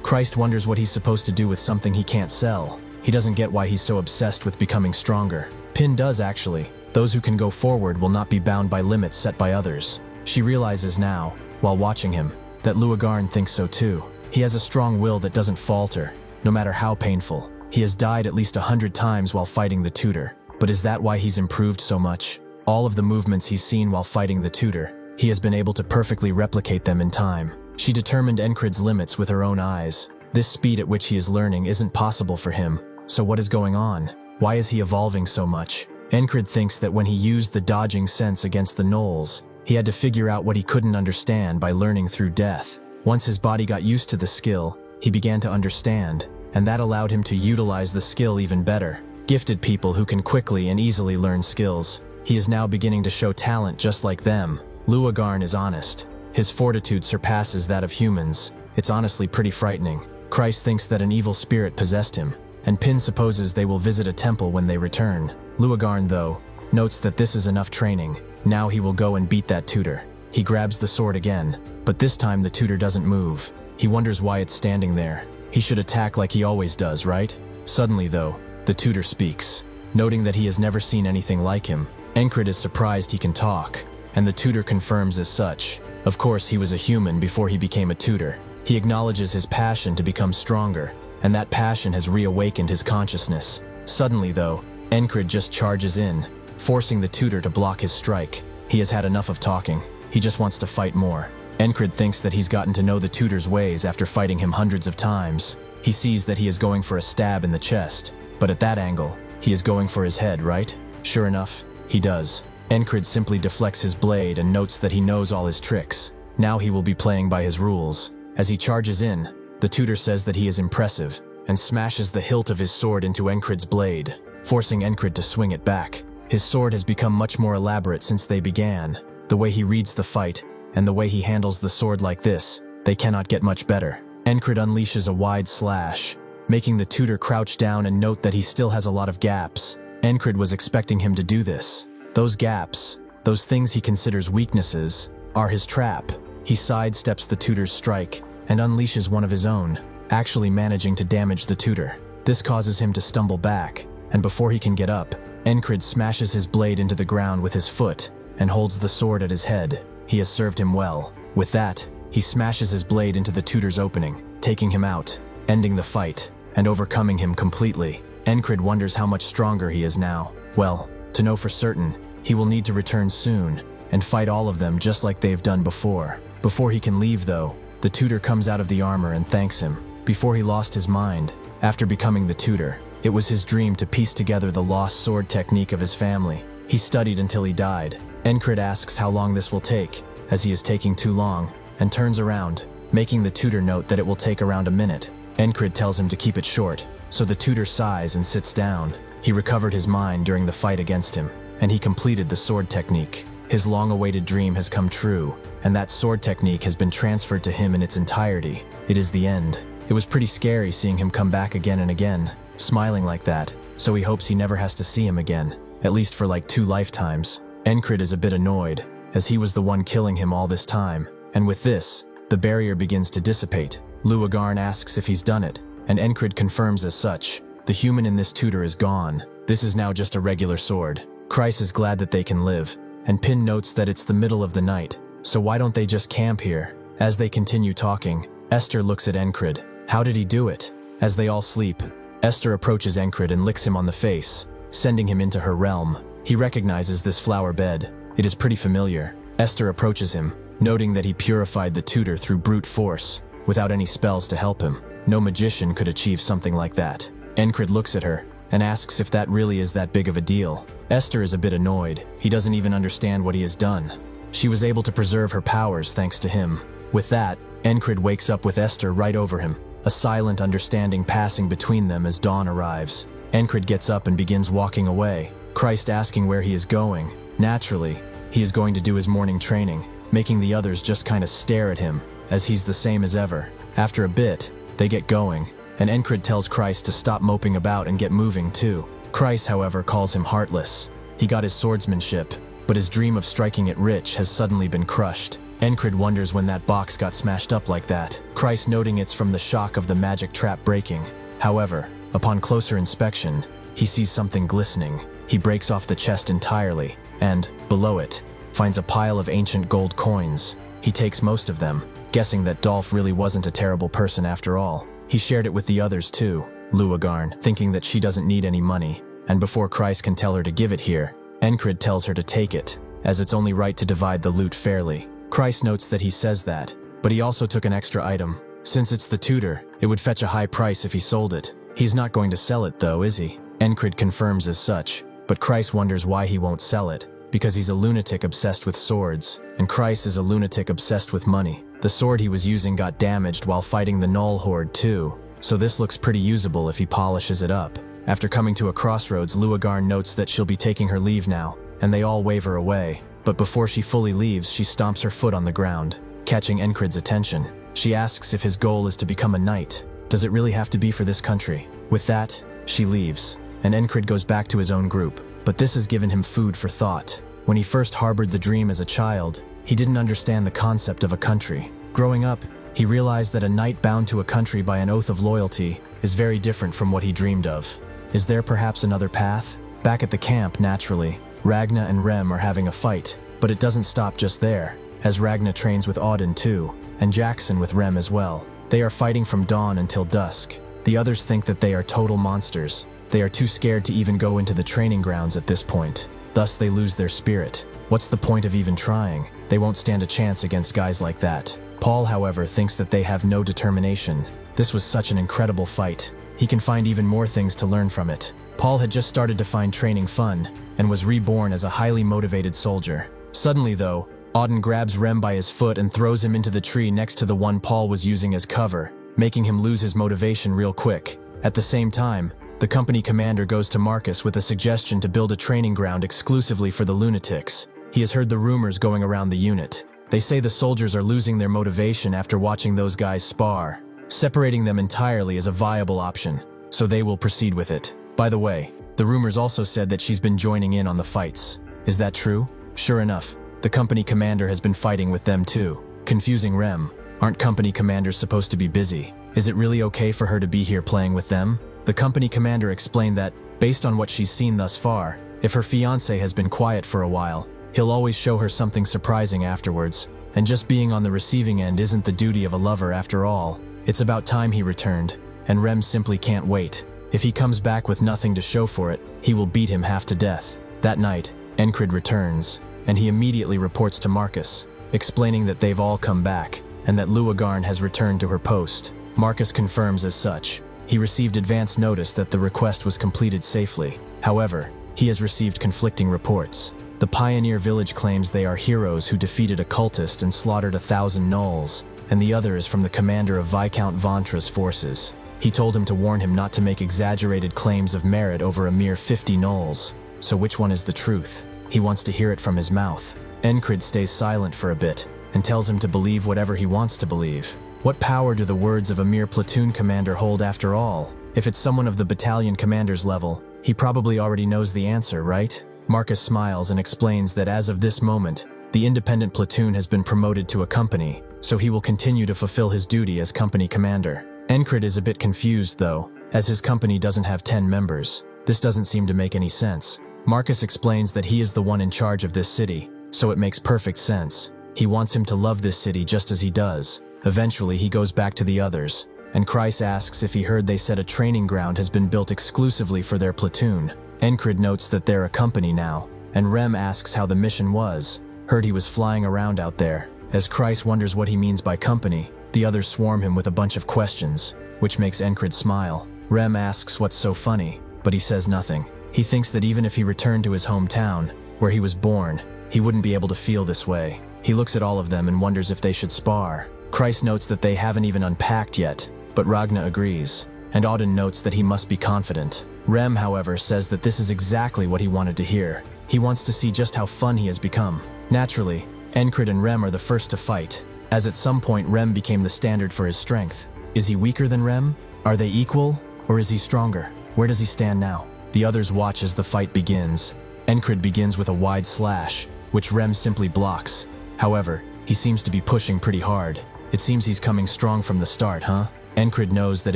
Christ wonders what he's supposed to do with something he can't sell. He doesn't get why he's so obsessed with becoming stronger. Pin does actually. Those who can go forward will not be bound by limits set by others. She realizes now, while watching him, that Luagarn thinks so too. He has a strong will that doesn't falter, no matter how painful. He has died at least 100 times while fighting the tutor. But is that why he's improved so much? All of the movements he's seen while fighting the tutor, he has been able to perfectly replicate them in time. She determined Encrid's limits with her own eyes. This speed at which he is learning isn't possible for him. So what is going on? Why is he evolving so much? Encrid thinks that when he used the dodging sense against the gnolls, he had to figure out what he couldn't understand by learning through death. Once his body got used to the skill, he began to understand, and that allowed him to utilize the skill even better. Gifted people who can quickly and easily learn skills. He is now beginning to show talent just like them. Luagarn is honest. His fortitude surpasses that of humans. It's honestly pretty frightening. Christ thinks that an evil spirit possessed him, and Pin supposes they will visit a temple when they return. Luagarn, though, notes that this is enough training. Now he will go and beat that tutor. He grabs the sword again, but this time the tutor doesn't move. He wonders why it's standing there. He should attack like he always does, right? Suddenly, though, the tutor speaks. Noting that he has never seen anything like him, Enkrid is surprised he can talk, and the tutor confirms as such. Of course, he was a human before he became a tutor. He acknowledges his passion to become stronger, and that passion has reawakened his consciousness. Suddenly, though, Enkrid just charges in, forcing the tutor to block his strike. He has had enough of talking. He just wants to fight more. Enkrid thinks that he's gotten to know the tutor's ways after fighting him hundreds of times. He sees that he is going for a stab in the chest, but at that angle, he is going for his head, right? Sure enough, he does. Enkrid simply deflects his blade and notes that he knows all his tricks. Now he will be playing by his rules. As he charges in, the tutor says that he is impressive and smashes the hilt of his sword into Enkrid's blade, forcing Enkrid to swing it back. His sword has become much more elaborate since they began. The way he reads the fight and the way he handles the sword like this, they cannot get much better. Enkrid unleashes a wide slash, making the tutor crouch down and note that he still has a lot of gaps. Enkrid was expecting him to do this. Those gaps, those things he considers weaknesses, are his trap. He sidesteps the tutor's strike and unleashes one of his own, actually managing to damage the tutor. This causes him to stumble back, and before he can get up, Enkrid smashes his blade into the ground with his foot and holds the sword at his head. He has served him well. With that, he smashes his blade into the tutor's opening, taking him out, ending the fight, and overcoming him completely. Enkrid wonders how much stronger he is now. Well, to know for certain, he will need to return soon and fight all of them just like they've done before. Before he can leave, though, the tutor comes out of the armor and thanks him. Before he lost his mind, after becoming the tutor, it was his dream to piece together the lost sword technique of his family. He studied until he died. Enkrid asks how long this will take, as he is taking too long, and turns around, making the tutor note that it will take around a minute. Enkrid tells him to keep it short, so the tutor sighs and sits down. He recovered his mind during the fight against him, and he completed the sword technique. His long-awaited dream has come true, and that sword technique has been transferred to him in its entirety. It is the end. It was pretty scary seeing him come back again and again, smiling like that, so he hopes he never has to see him again, at least for like 2 lifetimes. Enkrid is a bit annoyed, as he was the one killing him all this time, and with this, the barrier begins to dissipate. Luagarn asks if he's done it, and Enkrid confirms as such. The human in this tutor is gone. This is now just a regular sword. Kreis is glad that they can live, and Pin notes that it's the middle of the night, so why don't they just camp here? As they continue talking, Esther looks at Enkrid. How did he do it? As they all sleep, Esther approaches Enkrid and licks him on the face, sending him into her realm. He recognizes this flower bed. It is pretty familiar. Esther approaches him, noting that he purified the tutor through brute force, without any spells to help him. No magician could achieve something like that. Enkrid looks at her and asks if that really is that big of a deal. Esther is a bit annoyed. He doesn't even understand what he has done. She was able to preserve her powers thanks to him. With that, Enkrid wakes up with Esther right over him, a silent understanding passing between them as dawn arrives. Enkrid gets up and begins walking away, Christ asking where he is going. Naturally, he is going to do his morning training, making the others just kinda stare at him, as he's the same as ever. After a bit, they get going, and Enkrid tells Christ to stop moping about and get moving too. Christ, however, calls him heartless. He got his swordsmanship, but his dream of striking it rich has suddenly been crushed. Enkrid wonders when that box got smashed up like that, Christ noting it's from the shock of the magic trap breaking. However, upon closer inspection, he sees something glistening. He breaks off the chest entirely, and, below it, finds a pile of ancient gold coins. He takes most of them, guessing that Dolph really wasn't a terrible person after all. He shared it with the others too, Luagarn, thinking that she doesn't need any money, and before Christ can tell her to give it here, Encrid tells her to take it, as it's only right to divide the loot fairly. Christ notes that he says that, but he also took an extra item. Since it's the tutor, it would fetch a high price if he sold it. He's not going to sell it though, is he? Encrid confirms as such, but Christ wonders why he won't sell it, because he's a lunatic obsessed with swords, and Christ is a lunatic obsessed with money. The sword he was using got damaged while fighting the Null Horde too, so this looks pretty usable if he polishes it up. After coming to a crossroads, Luagarn notes that she'll be taking her leave now, and they all waver away. But before she fully leaves, she stomps her foot on the ground, catching Encrid's attention. She asks if his goal is to become a knight. Does it really have to be for this country? With that, she leaves, and Encrid goes back to his own group. But this has given him food for thought. When he first harbored the dream as a child, he didn't understand the concept of a country. Growing up, He realized that a knight bound to a country by an oath of loyalty is very different from what he dreamed of. Is there perhaps another path? Back at the camp, naturally, Ragna and Rem are having a fight, but it doesn't stop just there, as Ragna trains with Auden too, and Jackson with Rem as well. They are fighting from dawn until dusk. The others think that they are total monsters. They are too scared to even go into the training grounds at this point. Thus they lose their spirit. What's the point of even trying? They won't stand a chance against guys like that. Paul, however, thinks that they have no determination. This was such an incredible fight. He can find even more things to learn from it. Paul had just started to find training fun, and was reborn as a highly motivated soldier. Suddenly though, Auden grabs Rem by his foot and throws him into the tree next to the one Paul was using as cover, making him lose his motivation real quick. At the same time, the company commander goes to Marcus with a suggestion to build a training ground exclusively for the lunatics. He has heard the rumors going around the unit. They say the soldiers are losing their motivation after watching those guys spar. Separating them entirely is a viable option, so they will proceed with it. By the way, the rumors also said that she's been joining in on the fights. Is that true? Sure enough, the company commander has been fighting with them too. Confusing Rem. Aren't company commanders supposed to be busy? Is it really okay for her to be here playing with them? The company commander explained that, based on what she's seen thus far, if her fiancé has been quiet for a while, he'll always show her something surprising afterwards, and just being on the receiving end isn't the duty of a lover after all. It's about time he returned, and Rem simply can't wait. If he comes back with nothing to show for it, he will beat him half to death. That night, Encrid returns, and he immediately reports to Marcus, explaining that they've all come back, and that Luagarn has returned to her post. Marcus confirms as such. He received advance notice that the request was completed safely. However, he has received conflicting reports. The Pioneer Village claims they are heroes who defeated a cultist and slaughtered 1,000 gnolls, and the other is from the commander of Viscount Ventra's forces. He told him to warn him not to make exaggerated claims of merit over a mere 50 gnolls. So which one is the truth? He wants to hear it from his mouth. Encrid stays silent for a bit, and tells him to believe whatever he wants to believe. What power do the words of a mere platoon commander hold after all? If it's someone of the battalion commander's level, he probably already knows the answer, right? Marcus smiles and explains that as of this moment, the independent platoon has been promoted to a company, so he will continue to fulfill his duty as company commander. Encrid is a bit confused though, as his company doesn't have 10 members. This doesn't seem to make any sense. Marcus explains that he is the one in charge of this city, so it makes perfect sense. He wants him to love this city just as he does. Eventually he goes back to the others, and Kreis asks if he heard they said a training ground has been built exclusively for their platoon. Encrid notes that they're a company now, and Rem asks how the mission was. Heard he was flying around out there. As Kreis wonders what he means by company, the others swarm him with a bunch of questions, which makes Encrid smile. Rem asks what's so funny, but he says nothing. He thinks that even if he returned to his hometown, where he was born, he wouldn't be able to feel this way. He looks at all of them and wonders if they should spar. Kreis notes that they haven't even unpacked yet, but Ragna agrees, and Auden notes that he must be confident. Rem, however, says that this is exactly what he wanted to hear. He wants to see just how fun he has become. Naturally, Encrid and Rem are the first to fight, as at some point Rem became the standard for his strength. Is he weaker than Rem? Are they equal? Or is he stronger? Where does he stand now? The others watch as the fight begins. Encrid begins with a wide slash, which Rem simply blocks. However, he seems to be pushing pretty hard. It seems he's coming strong from the start, huh? Encrid knows that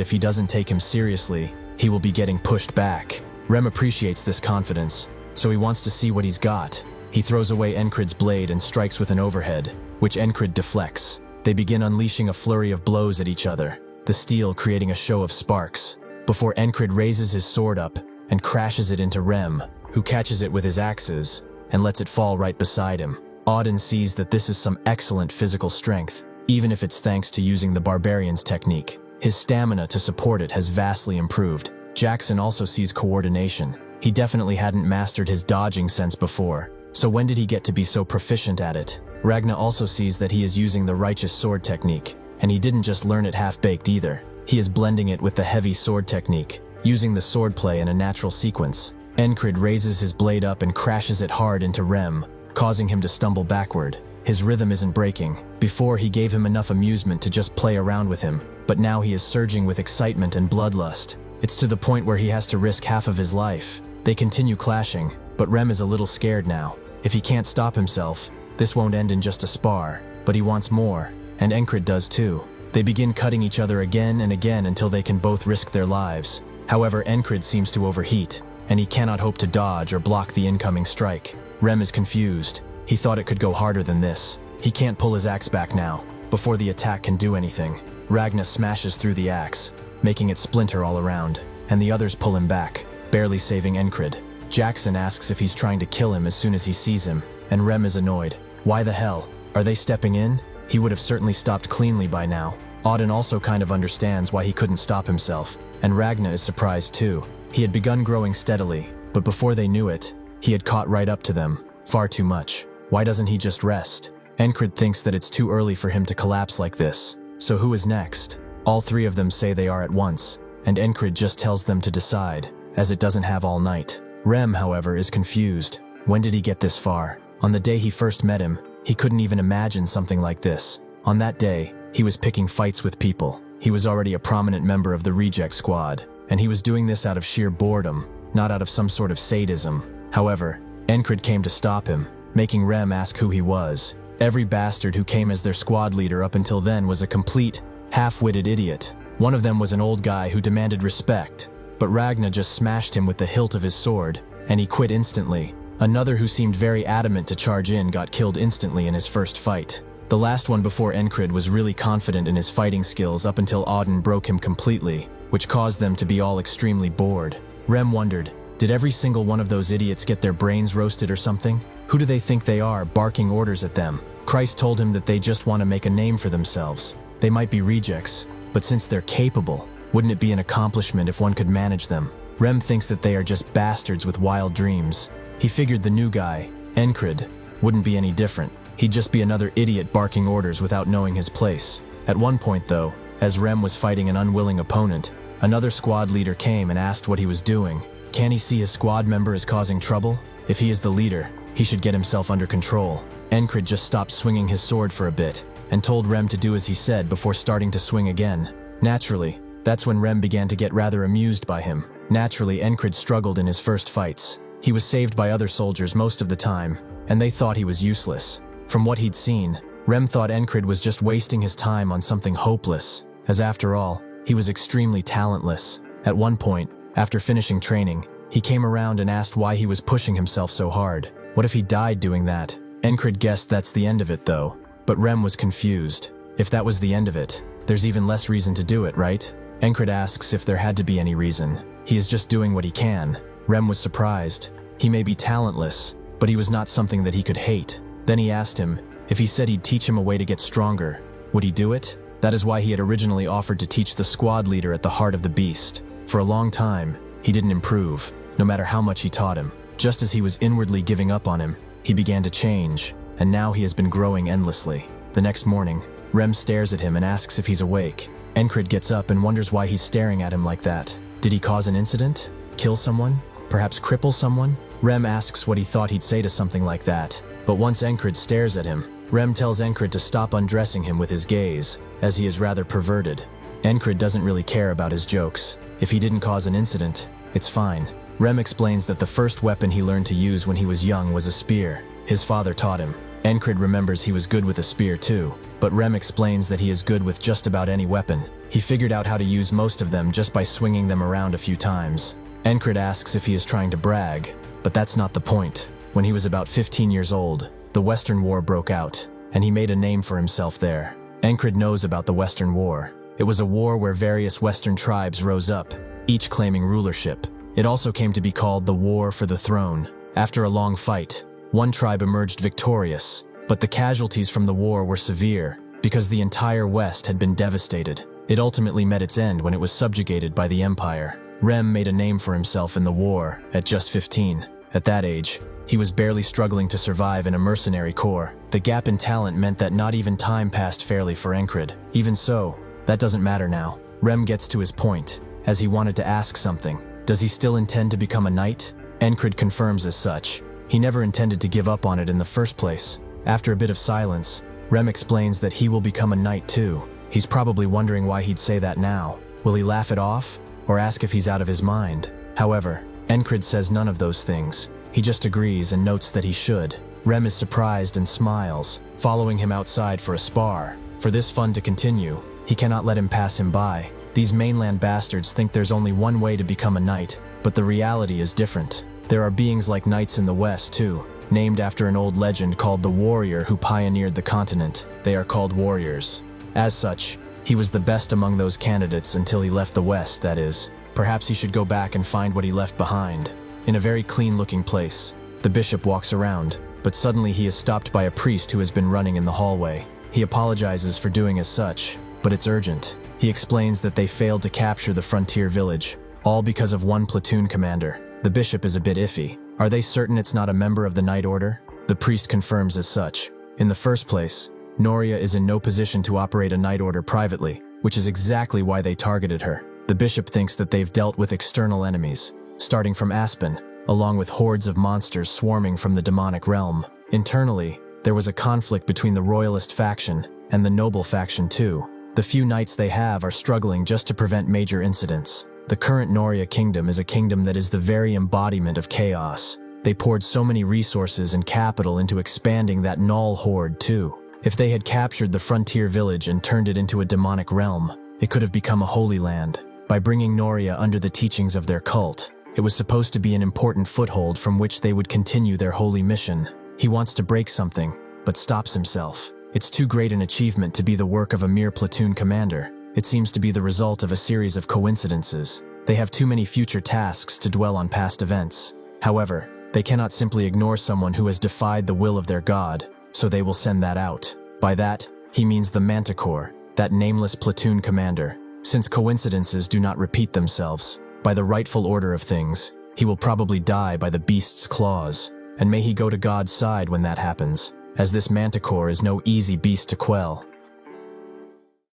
if he doesn't take him seriously, he will be getting pushed back. Rem appreciates this confidence, so he wants to see what he's got. He throws away Encrid's blade and strikes with an overhead, which Encrid deflects. They begin unleashing a flurry of blows at each other, the steel creating a show of sparks, before Encrid raises his sword up and crashes it into Rem, who catches it with his axes and lets it fall right beside him. Auden sees that this is some excellent physical strength, even if it's thanks to using the barbarian's technique. His stamina to support it has vastly improved. Jackson also sees coordination. He definitely hadn't mastered his dodging sense before, so when did he get to be so proficient at it? Ragna also sees that he is using the righteous sword technique, and he didn't just learn it half-baked either. He is blending it with the heavy sword technique, using the swordplay in a natural sequence. Encrid raises his blade up and crashes it hard into Rem, causing him to stumble backward. His rhythm isn't breaking. Before, he gave him enough amusement to just play around with him, but now he is surging with excitement and bloodlust. It's to the point where he has to risk half of his life. They continue clashing, but Rem is a little scared now. If he can't stop himself, this won't end in just a spar, but he wants more, and Encrid does too. They begin cutting each other again and again until they can both risk their lives. However, Encrid seems to overheat, and he cannot hope to dodge or block the incoming strike. Rem is confused. He thought it could go harder than this. He can't pull his axe back now, before the attack can do anything. Ragna smashes through the axe, making it splinter all around, and the others pull him back, barely saving Encrid. Jackson asks if he's trying to kill him as soon as he sees him, and Rem is annoyed. Why the hell? Are they stepping in? He would have certainly stopped cleanly by now. Auden also kind of understands why he couldn't stop himself, and Ragna is surprised too. He had begun growing steadily, but before they knew it, he had caught right up to them. Far too much. Why doesn't he just rest? Encrid thinks that it's too early for him to collapse like this. So who is next? All three of them say they are at once, and Encrid just tells them to decide, as it doesn't have all night. Rem, however, is confused. When did he get this far? On the day he first met him, he couldn't even imagine something like this. On that day, he was picking fights with people. He was already a prominent member of the Reject Squad, and he was doing this out of sheer boredom, not out of some sort of sadism. However, Encrid came to stop him, making Rem ask who he was. Every bastard who came as their squad leader up until then was a complete, half-witted idiot. One of them was an old guy who demanded respect, but Ragna just smashed him with the hilt of his sword, and he quit instantly. Another who seemed very adamant to charge in got killed instantly in his first fight. The last one before Encrid was really confident in his fighting skills up until Auden broke him completely, which caused them to be all extremely bored. Rem wondered, did every single one of those idiots get their brains roasted or something? Who do they think they are, barking orders at them? Christ told him that they just want to make a name for themselves. They might be rejects, but since they're capable, wouldn't it be an accomplishment if one could manage them? Rem thinks that they are just bastards with wild dreams. He figured the new guy, Encrid, wouldn't be any different. He'd just be another idiot barking orders without knowing his place. At one point though, as Rem was fighting an unwilling opponent, another squad leader came and asked what he was doing. Can he see his squad member is causing trouble? If he is the leader, he should get himself under control. Encrid just stopped swinging his sword for a bit, and told Rem to do as he said before starting to swing again. Naturally, that's when Rem began to get rather amused by him. Naturally, Encrid struggled in his first fights. He was saved by other soldiers most of the time, and they thought he was useless. From what he'd seen, Rem thought Encrid was just wasting his time on something hopeless, as after all, he was extremely talentless. At one point, after finishing training, he came around and asked why he was pushing himself so hard. What if he died doing that? Encrid guessed that's the end of it though, but Rem was confused. If that was the end of it, there's even less reason to do it, right? Encrid asks if there had to be any reason. He is just doing what he can. Rem was surprised. He may be talentless, but he was not something that he could hate. Then he asked him, if he said he'd teach him a way to get stronger, would he do it? That is why he had originally offered to teach the squad leader at the heart of the beast. For a long time, he didn't improve, no matter how much he taught him. Just as he was inwardly giving up on him, he began to change, and now he has been growing endlessly. The next morning, Rem stares at him and asks if he's awake. Encrid gets up and wonders why he's staring at him like that. Did he cause an incident? Kill someone? Perhaps cripple someone? Rem asks what he thought he'd say to something like that, but once Encrid stares at him, Rem tells Encrid to stop undressing him with his gaze, as he is rather perverted. Encrid doesn't really care about his jokes. If he didn't cause an incident, it's fine. Rem explains that the first weapon he learned to use when he was young was a spear. His father taught him. Encrid remembers he was good with a spear too, but Rem explains that he is good with just about any weapon. He figured out how to use most of them just by swinging them around a few times. Encrid asks if he is trying to brag, but that's not the point. When he was about 15 years old, the Western War broke out, and he made a name for himself there. Encrid knows about the Western War. It was a war where various Western tribes rose up, each claiming rulership. It also came to be called the War for the Throne. After a long fight, one tribe emerged victorious, but the casualties from the war were severe because the entire West had been devastated. It ultimately met its end when it was subjugated by the Empire. Rem made a name for himself in the war at just 15. At that age, he was barely struggling to survive in a mercenary corps. The gap in talent meant that not even time passed fairly for Encrid. Even so, that doesn't matter now. Rem gets to his point, as he wanted to ask something. Does he still intend to become a knight? Encrid confirms as such. He never intended to give up on it in the first place. After a bit of silence, Rem explains that he will become a knight too. He's probably wondering why he'd say that now. Will he laugh it off, or ask if he's out of his mind? However, Encrid says none of those things. He just agrees and notes that he should. Rem is surprised and smiles, following him outside for a spar. For this fun to continue, He cannot let him pass him by. These mainland bastards think there's only one way to become a knight, but the reality is different. There are beings like knights in the West too, named after an old legend called the warrior who pioneered the continent. They are called warriors. As such, he was the best among those candidates until he left the West, that is. Perhaps he should go back and find what he left behind. In a very clean-looking place, the bishop walks around, but suddenly he is stopped by a priest who has been running in the hallway. He apologizes for doing as such, but it's urgent. He explains that they failed to capture the frontier village, all because of one platoon commander. The bishop is a bit iffy. Are they certain it's not a member of the Knight Order? The priest confirms as such. In the first place, Noria is in no position to operate a Knight Order privately, which is exactly why they targeted her. The bishop thinks that they've dealt with external enemies, starting from Aspen, along with hordes of monsters swarming from the demonic realm. Internally, there was a conflict between the royalist faction and the noble faction too. The few knights they have are struggling just to prevent major incidents. The current Noria kingdom is a kingdom that is the very embodiment of chaos. They poured so many resources and capital into expanding that Null horde too. If they had captured the frontier village and turned it into a demonic realm, it could have become a holy land. By bringing Noria under the teachings of their cult, it was supposed to be an important foothold from which they would continue their holy mission. He wants to break something, but stops himself. It's too great an achievement to be the work of a mere platoon commander. It seems to be the result of a series of coincidences. They have too many future tasks to dwell on past events. However, they cannot simply ignore someone who has defied the will of their god, so they will send that out. By that, he means the Manticore, that nameless platoon commander. Since coincidences do not repeat themselves, by the rightful order of things, he will probably die by the beast's claws. And may he go to God's side when that happens, as this Manticore is no easy beast to quell.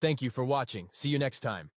Thank you for watching. See you next time.